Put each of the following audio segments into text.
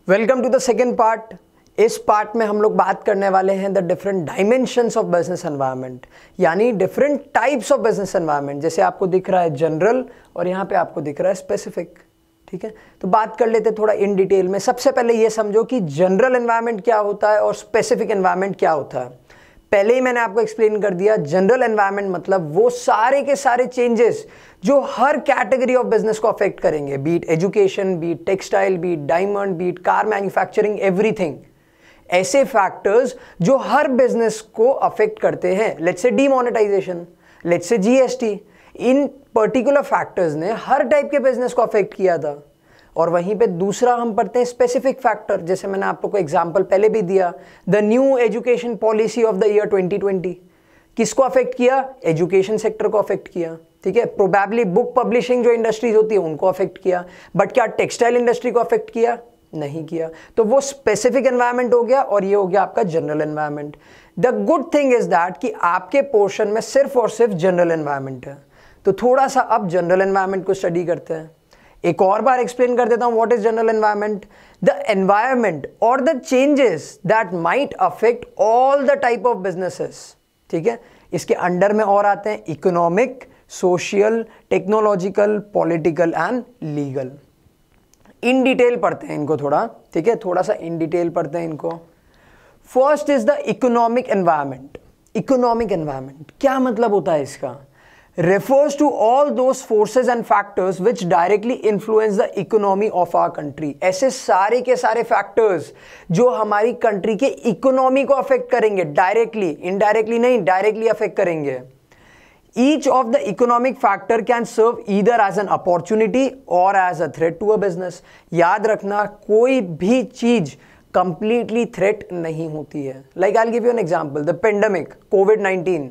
Welcome to the second part. इस part में हम लोग बात करने वाले हैं the different dimensions of business environment, यानी different types of business environment. जैसे आपको दिख रहा है जनरल और यहाँ पे आपको दिख रहा है स्पेसिफिक। ठीक है, तो बात कर लेते थोड़ा इन डिटेल में। सबसे पहले ये समझो कि जनरल एनवायरनमेंट क्या होता है और स्पेसिफिक एनवायरनमेंट क्या होता है। पहले ही मैंने आपको एक्सप्लेन कर दिया, जनरल एनवायरनमेंट मतलब वो सारे के सारे चेंजेस जो हर कैटेगरी ऑफ बिजनेस को अफेक्ट करेंगे, be it education, be it textile, be it diamond, be it car manufacturing, everything. ऐसे फैक्टर्स जो हर बिजनेस को अफेक्ट करते हैं, let's say demonetisation, let's say GST, इन पर्टिकुलर फैक्टर्स ने हर टाइप के बिजनेस को अफेक्ट किया था। और वहीं पे दूसरा हम पढ़ते हैं स्पेसिफिक फैक्टर, जैसे मैंने आपको एग्जांपल पहले भी दिया, the new education policy of the year 2020 किसको अफेक्ट किया? एजुकेशन सेक्टर को अफेक्ट किया। ठीक है, प्रोबेबली बुक पब्लिशिंग जो इंडस्ट्रीज होती है उनको अफेक्ट किया, बट क्या टेक्सटाइल इंडस्ट्री को अफेक्ट किया? नहीं किया। तो वो स्पेसिफिक एनवायरनमेंट हो गया और ये हो गया आपका general environment. The good thing is that कि आपके पोर्शन में सिर्फ और सिर्फ जनरल एनवायरनमेंट है। तो थोड़ा सा अब जनरल एनवायरनमेंट को स्टडी करते हैं। एक और बार एक्सप्लेन कर देता हूं what is general environment. The environment और the changes that might affect all the type of businesses. ठीक है, इसके अंडर में और आते हैं economic, social, technological, political and legal. इन डिटेल पढ़ते हैं इनको थोड़ा। ठीक है, थोड़ा सा इन डिटेल पढ़ते हैं इनको। First is the economic environment. Economic environment क्या मतलब होता है इसका? refers to all those forces and factors which directly influence the economy of our country। ऐसे सारे के सारे फैक्टर्स जो हमारी कंट्री के इकोनॉमी को अफेक्ट करेंगे, डायरेक्टली, इनडायरेक्टली नहीं, डायरेक्टली अफेक्ट करेंगे। Each of the economic factor can serve either as an opportunity or as a threat to a business। याद रखना, कोई भी चीज कंप्लीटली थ्रेट नहीं होती है। Like I'll give you an example, the pandemic, COVID-19,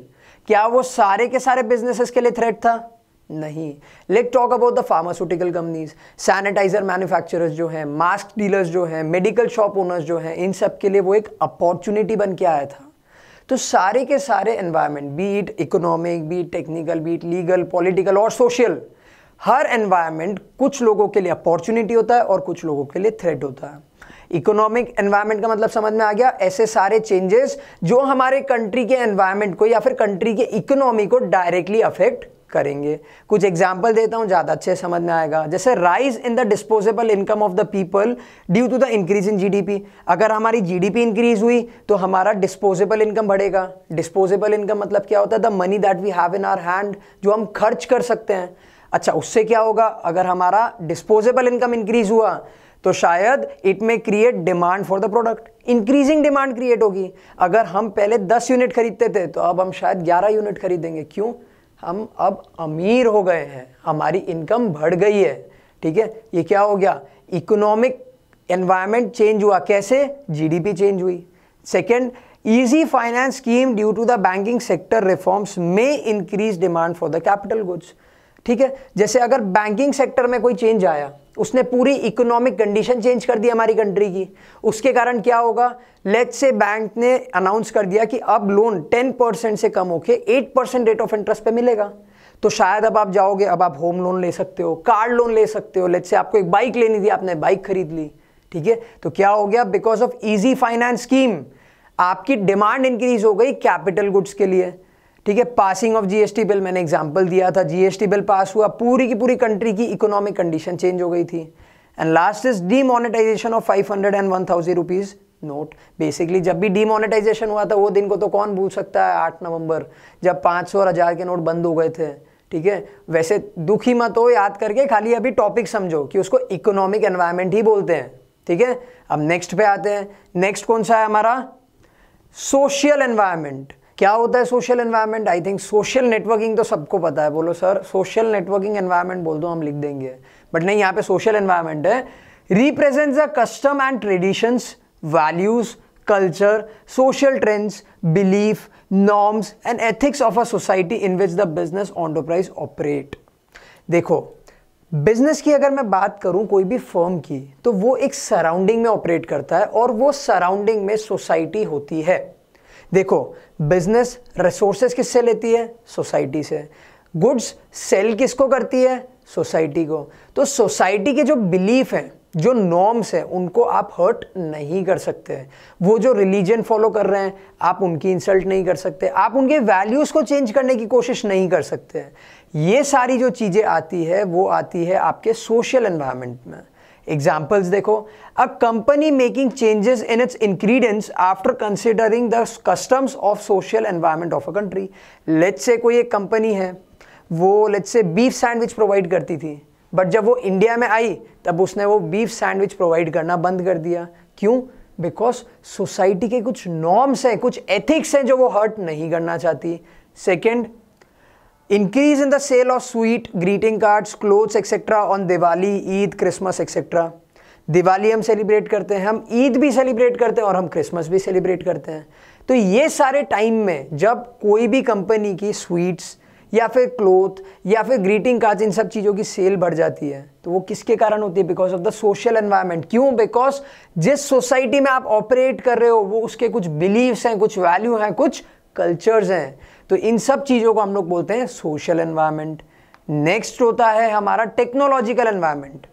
क्या वो सारे के सारे बिजनेसेस के लिए थ्रेट था? नहीं। Let's talk about the pharmaceutical companies, sanitizer manufacturers जो हैं, मास्क डीलर्स जो हैं, मेडिकल शॉप ओनर्स जो हैं, इन सब के लिए वो एक अपॉर्चुनिटी बन के आया था। तो सारे के सारे environment, be it economic, be it technical, be it legal, political और सोशल, हर एनवायरनमेंट कुछ लोगों के लिए अपॉर्चुनिटी होता है और कुछ लोगों के लिए थ्रेट होता है। इकोनॉमिक एनवायरनमेंट का मतलब समझ में आ गया? ऐसे सारे चेंजेस जो हमारे कंट्री के एनवायरनमेंट को या फिर कंट्री के इकोनॉमी को डायरेक्टली अफेक्ट करेंगे। कुछ एग्जांपल देता हूं, ज्यादा अच्छे समझ में आएगा। जैसे rise in the disposable income of the people due to the increase in GDP. अगर हमारी जीडीपी इंक्रीज हुई तो हमारा डिस्पोजेबल इनकम बढ़ेगा। डिस्पोजेबल इनकम मतलब क्या होता है? The money that we have in our hand, जो हम खर्च कर सकते हैं। अच्छा, उससे क्या होगा? अगर हमारा डिस्पोजेबल इनकम इंक्रीज हुआ तो शायद इट में create demand for the product, increasing demand create होगी। अगर हम पहले 10 यूनिट खरीदते थे तो अब हम शायद 11 यूनिट खरीदेंगे। क्यों? हम अब अमीर हो गए हैं, हमारी इनकम बढ़ गई है। ठीक है, ये क्या हो गया? इकोनॉमिक एनवायरनमेंट चेंज हुआ। कैसे? जीडीपी चेंज हुई। Second, easy finance scheme due to the banking sector reforms में increase demand for the capital goods. ठीक है, जैसे अगर बैंकिंग सेक्टर में कोई चेंज आया, उसने पूरी इकोनॉमिक कंडीशन चेंज कर दी हमारी कंट्री की, उसके कारण क्या होगा? लेट्स से बैंक ने अनाउंस कर दिया कि अब लोन 10% से कम होके 8% रेट ऑफ इंटरेस्ट पे मिलेगा। तो शायद अब आप जाओगे, अब आप होम लोन ले सकते हो, कार लोन ले सकते हो। लेट्स से आपको एक बाइक लेनी थी, आपने बाइक खरीद ली। ठीक है, तो क्या हो गया? Because of easy finance scheme आपकी डिमांड इंक्रीज हो गई कैपिटल गुड्स के लिए। ठीक है, पासिंग ऑफ जीएसटी बिल, मैंने एग्जांपल दिया था, जीएसटी बिल पास हुआ, पूरी की पूरी कंट्री की इकोनॉमिक कंडीशन चेंज हो गई थी। And last is demonetization of 500 and 1000 rupees note. Basically जब भी डीमोनेटाइजेशन हुआ था, वो दिन को तो कौन भूल सकता है, 8 नवंबर, जब 500 और 1000 के नोट बंद हो गए थे। ठीक है, वैसे दुखी मत हो याद करके, खाली अभी टॉपिक समझो कि उसको इकोनॉमिक एनवायरनमेंट ही बोलते हैं। ठीक है, अब नेक्स्ट पे आते हैं। नेक्स्ट कौन सा है हमारा? Social environment. क्या होता है social environment? I think social networking तो सबको पता है। बोलो सर, सोशल नेटवर्किंग एनवायरनमेंट बोल दो, हम लिख देंगे, बट नहीं, यहाँ पे सोशल एनवायरनमेंट है। Represents the custom and traditions, values, culture, social trends, belief, norms and ethics of a society in which the business enterprise operate. देखो, बिजनेस की अगर मैं बात करूं कोई भी फर्म की, तो वो एक सराउंडिंग में ऑपरेट करता है और वो सराउंडिंग में सोसाइटी होती है। देखो, बिजनेस रिसोर्सेज किससे लेती है? सोसाइटी से। गुड्स सेल किसको करती है? सोसाइटी को। तो सोसाइटी के जो बिलीफ हैं, जो नॉर्म्स है उनको आप हर्ट नहीं कर सकते। वो जो रिलीजन फॉलो कर रहे हैं आप उनकी इंसल्ट नहीं कर सकते, आप उनके वैल्यूज़ को चेंज करने की कोशिश नहीं कर सकते। ये सारी जो चीज़ें आती है वो आती है आपके सोशल एनवायरनमेंट में। एग्जाम्पल्स देखो, a company making changes in its ingredients after considering the customs of social environment of a country. Let's say कोई एक कंपनी है, वो let's say beef sandwich provide करती थी, बट जब वो इंडिया में आई तब उसने वो बीफ सैंडविच प्रोवाइड करना बंद कर दिया। क्यों? बिकॉज सोसाइटी के कुछ नॉर्म्स हैं, कुछ एथिक्स हैं जो वो हर्ट नहीं करना चाहती। Second, increase in the sale of sweet, greeting cards, clothes etcetera on Diwali, Eid, Christmas etcetera. Diwali हम सेलिब्रेट करते हैं, हम ईद भी सेलिब्रेट करते हैं और हम क्रिसमस भी सेलिब्रेट करते हैं। तो ये सारे टाइम में जब कोई भी कंपनी की स्वीट्स या फिर क्लोथ या फिर ग्रीटिंग कार्ड्स, इन सब चीज़ों की सेल बढ़ जाती है, तो वो किसके कारण होती है? Because of the social environment. क्यों? बिकॉज जिस सोसाइटी में आप ऑपरेट कर रहे हो वो उसके कुछ बिलीव्स हैं, कुछ वैल्यू हैं, कुछ कल्चर्स हैं। तो इन सब चीज़ों को हम लोग बोलते हैं सोशल एनवायरनमेंट। नेक्स्ट होता है हमारा टेक्नोलॉजिकल एनवायरनमेंट।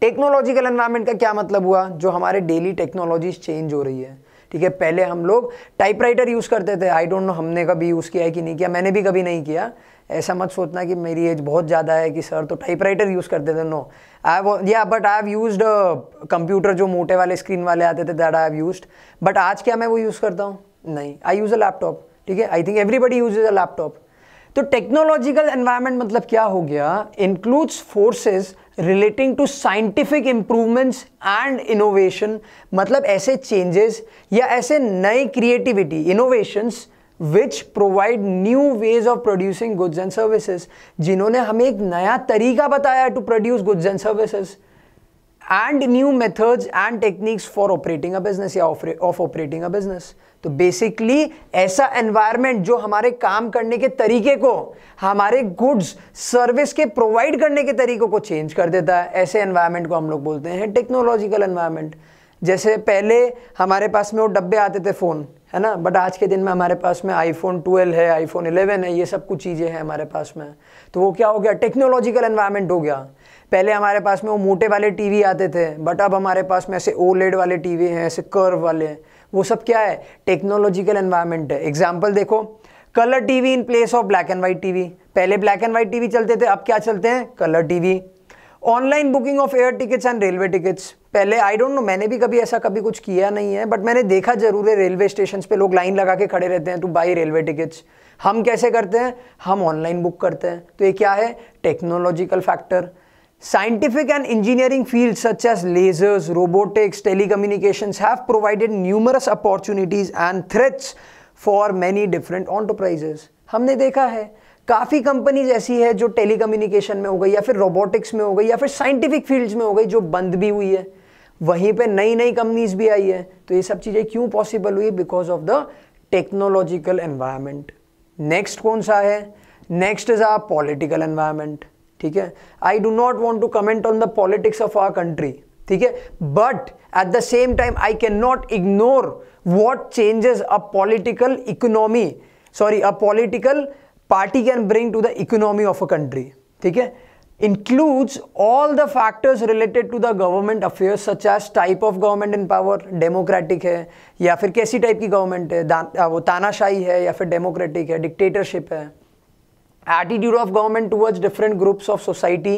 टेक्नोलॉजिकल एनवायरनमेंट का क्या मतलब हुआ? जो हमारे डेली टेक्नोलॉजीज चेंज हो रही है। ठीक है, पहले हम लोग टाइपराइटर यूज़ करते थे। आई डोंट नो हमने कभी यूज़ किया है कि नहीं किया, मैंने भी कभी नहीं किया। ऐसा मत सोचना कि मेरी एज बहुत ज़्यादा है कि सर तो टाइपराइटर यूज़ करते थे। No, but I have used computer, जो मोटे वाले स्क्रीन वाले आते थे, that I have used. But आज क्या मैं वो यूज़ करता हूँ? नहीं, आई यूज़ अ लैपटॉप। ठीक है, I think everybody uses a laptop. तो टेक्नोलॉजिकल एनवायरनमेंट मतलब क्या हो गया? Includes forces relating to scientific improvements and innovation. मतलब ऐसे चेंजेस या ऐसे नए creativity, innovations which provide new ways of producing goods and services, जिन्होंने हमें एक नया तरीका बताया to produce goods and services, and new methods and techniques for operating a business या ऑफ ऑपरेटिंग अ बिजनेस। तो बेसिकली ऐसा एनवायरनमेंट जो हमारे काम करने के तरीके को, हमारे गुड्स सर्विस के प्रोवाइड करने के तरीकों को चेंज कर देता है, ऐसे एनवायरनमेंट को हम लोग बोलते हैं टेक्नोलॉजिकल एनवायरनमेंट। जैसे पहले हमारे पास में वो डब्बे आते थे फ़ोन, है ना, बट आज के दिन में हमारे पास में आईफोन 12 है, आईफोन 11 है, ये सब कुछ चीज़ें हैं हमारे पास में। तो वो क्या हो गया? टेक्नोलॉजिकल एनवायरनमेंट हो गया। पहले हमारे पास में वो मोटे वाले टीवी आते थे, बट अब हमारे पास में ऐसे ओलेड वाले टीवी हैं, ऐसे कर्व वाले। वो सब क्या है? टेक्नोलॉजिकल एनवायरनमेंट है। एग्जाम्पल देखो, colour TV in place of black and white TV. पहले ब्लैक एंड वाइट टीवी चलते थे, अब क्या चलते हैं? Colour TV. Online booking of air tickets and railway tickets. पहले आई डोंट नो, मैंने भी कभी ऐसा कभी कुछ किया नहीं है, बट मैंने देखा जरूर है रेलवे स्टेशन पे लोग लाइन लगा के खड़े रहते हैं टू बाई रेलवे टिकट्स। हम कैसे करते हैं? हम ऑनलाइन बुक करते हैं। तो ये क्या है? Technological factor. Scientific and engineering fields such as lasers, robotics, telecommunications have provided numerous opportunities and threats for many different enterprises. हमने देखा है काफ़ी कंपनीज ऐसी है जो टेलीकम्युनिकेशन में हो गई, या फिर रोबोटिक्स में हो गई, या फिर साइंटिफिक फील्ड्स में हो गई, जो बंद भी हुई है। वहीं पे नई नई कंपनीज भी आई है। तो ये सब चीज़ें क्यों पॉसिबल हुई? Because of the technological environment. Next कौन सा है? Next is our political environment. ठीक है, I do not want to comment on the politics of our country, ठीक है, but at the same time I can not ignore what changes a political economy, sorry a political party can bring to the economy of a country. ठीक है, includes all the factors related to the government affairs such as type of government in power, democratic है या फिर कैसी type की government है, वो तानाशाही है या फिर डेमोक्रेटिक है, डिक्टेटरशिप है, attitude of government towards different groups of society,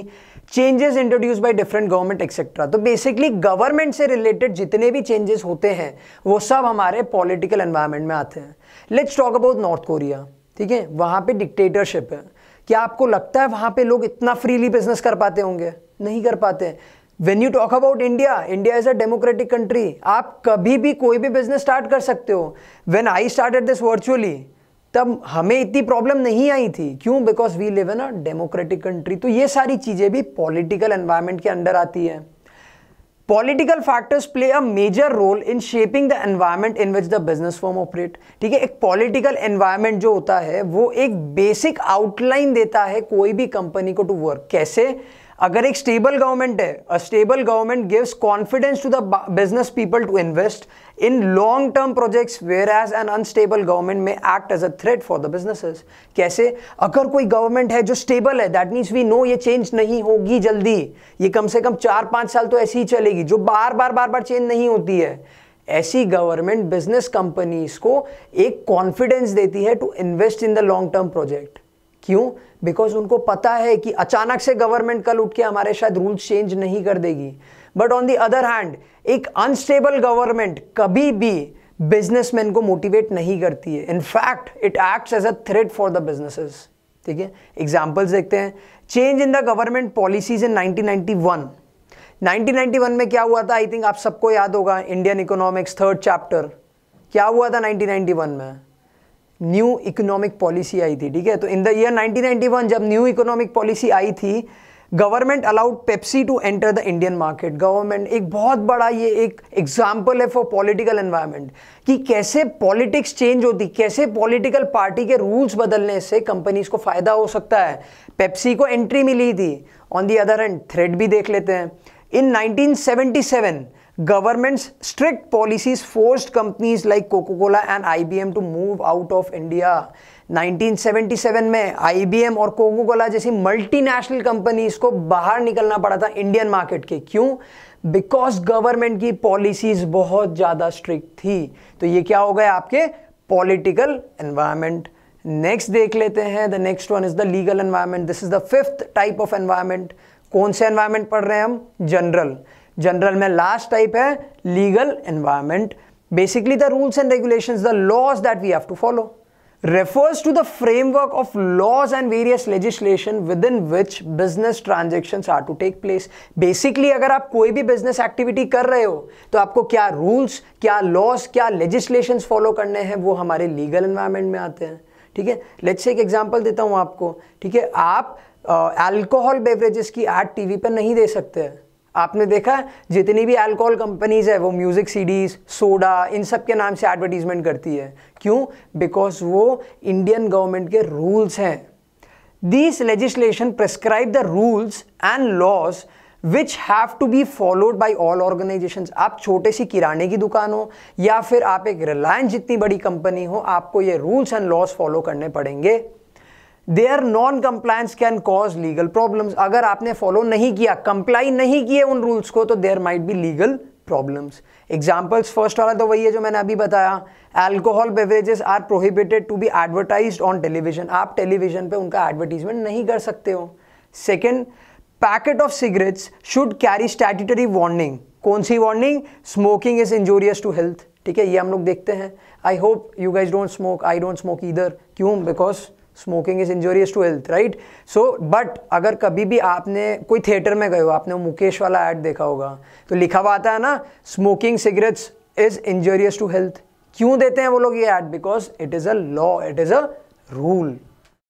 changes introduced by different government etc. तो बेसिकली गवर्नमेंट से रिलेटेड जितने भी चेंजेस होते हैं वो सब हमारे पॉलिटिकल एनवायरनमेंट में आते हैं। Let's talk about north Korea. ठीक है, वहाँ पे डिक्टेटरशिप है। क्या आपको लगता है वहाँ पे लोग इतना फ्रीली बिजनेस कर पाते होंगे? नहीं कर पाते। When you talk about India, India is a democratic country. आप कभी भी कोई भी बिजनेस स्टार्ट कर सकते हो। When I started this virtually, तब हमें इतनी प्रॉब्लम नहीं आई थी। क्यों? Because we live in a democratic country. तो ये सारी चीज़ें भी पॉलिटिकल एनवायरनमेंट के अंडर आती है। Political factors play a major role in shaping the environment in which the business firm operate. ठीक है, एक पॉलिटिकल एनवायरनमेंट जो होता है वो एक बेसिक आउटलाइन देता है कोई भी कंपनी को टू वर्क। कैसे? अगर एक स्टेबल गवर्नमेंट है, a stable government gives confidence to the business people to invest in long term projects, whereas an unstable government may act as a threat for the businesses. कैसे? अगर कोई government है जो stable है, that means we know ये change नहीं होगी जल्दी, ये कम से कम 4-5 साल तो ऐसी ही चलेगी, जो बार बार चेंज नहीं होती है, ऐसी गवर्नमेंट बिजनेस कंपनीज को एक कॉन्फिडेंस देती है to invest in the long term project. क्यों? बिकॉज उनको पता है कि अचानक से गवर्नमेंट कल उठ के हमारे शायद रूल्स चेंज नहीं कर देगी। But on the other hand एक अनस्टेबल गवर्नमेंट कभी भी बिजनेसमैन को मोटिवेट नहीं करती है, in fact it acts as a threat for the businesses. ठीक है, एग्जांपल्स देखते हैं। Change in the government policies in 1991 में क्या हुआ था? आई थिंक आप सबको याद होगा, इंडियन इकोनॉमिक्स 3rd चैप्टर। क्या हुआ था 1991 में? न्यू इकोनॉमिक पॉलिसी आई थी। ठीक है, तो इन द ईयर 1991 जब न्यू इकोनॉमिक पॉलिसी आई थी, government allowed Pepsi to enter the Indian market. Government एक बहुत बड़ा, ये एक एग्जाम्पल है फॉर पॉलिटिकल एनवायरनमेंट कि कैसे पॉलिटिक्स चेंज होती, कैसे पॉलिटिकल पार्टी के रूल्स बदलने से कंपनीज को फायदा हो सकता है। पेप्सी को एंट्री मिली थी। On the other hand threat भी देख लेते हैं। इन 1977 government's strict policies forced companies like Coca-Cola and IBM to move out of India। 1977 में IBM और Coca-Cola जैसी मल्टीनेशनल कंपनीज को बाहर निकलना पड़ा था इंडियन मार्केट के। क्यों? बिकॉज गवर्नमेंट की पॉलिसीज बहुत ज़्यादा स्ट्रिक्ट थी। तो ये क्या हो गया? आपके पॉलिटिकल एनवायरमेंट। नेक्स्ट देख लेते हैं, the next one is the legal environment. This is the 5th type of environment. कौन से एनवायरमेंट पढ़ रहे हैं हम? जनरल। जनरल में लास्ट टाइप है legal environment. Basically the rules and regulations, the laws that we have to follow, refers to the framework of laws and various legislation within which business transactions are to take place। Basically अगर आप कोई भी business activity कर रहे हो तो आपको क्या rules, क्या laws, क्या legislations follow करने हैं, वो हमारे legal environment में आते हैं। ठीक है, लेट्स से एक एग्जांपल देता हूँ आपको। ठीक है, आप अल्कोहल बेवरेजेस की एड टीवी पर नहीं दे सकते हैं। आपने देखा जितनी भी अल्कोहल कंपनीज है वो म्यूजिक सीडीज, सोडा, इन सब के नाम से एडवर्टीजमेंट करती है। क्यों? बिकॉज वो इंडियन गवर्नमेंट के रूल्स हैं। These legislation prescribe the rules and laws which have to be followed by all organizations. आप छोटे सी किराने की दुकान हो या फिर आप एक रिलायंस जितनी बड़ी कंपनी हो, आपको ये रूल्स एंड लॉज फॉलो करने पड़ेंगे। Their non compliance can cause legal problems. अगर आपने फॉलो नहीं किया, कंप्लाई नहीं किए उन रूल्स को, तो there might be legal problems. Examples, first वाला तो वही है जो मैंने अभी बताया, alcohol beverages are prohibited to be advertised on television. आप टेलीविजन पे उनका एडवर्टीजमेंट नहीं कर सकते हो। Second, packet of cigarettes should carry statutory warning. कौन सी warning? Smoking is injurious to health. ठीक है, ये हम लोग देखते हैं। I hope you guys don't smoke, I don't smoke either. क्यों? Because smoking is injurious to health, right? So but अगर कभी भी आपने कोई थिएटर में गए हो, आपने मुकेश वाला ऐड देखा होगा, तो लिखा हुआ आता है ना, smoking cigarettes is injurious to health. क्यों देते हैं वो लोग ये ad? Because it is a law, it is a rule.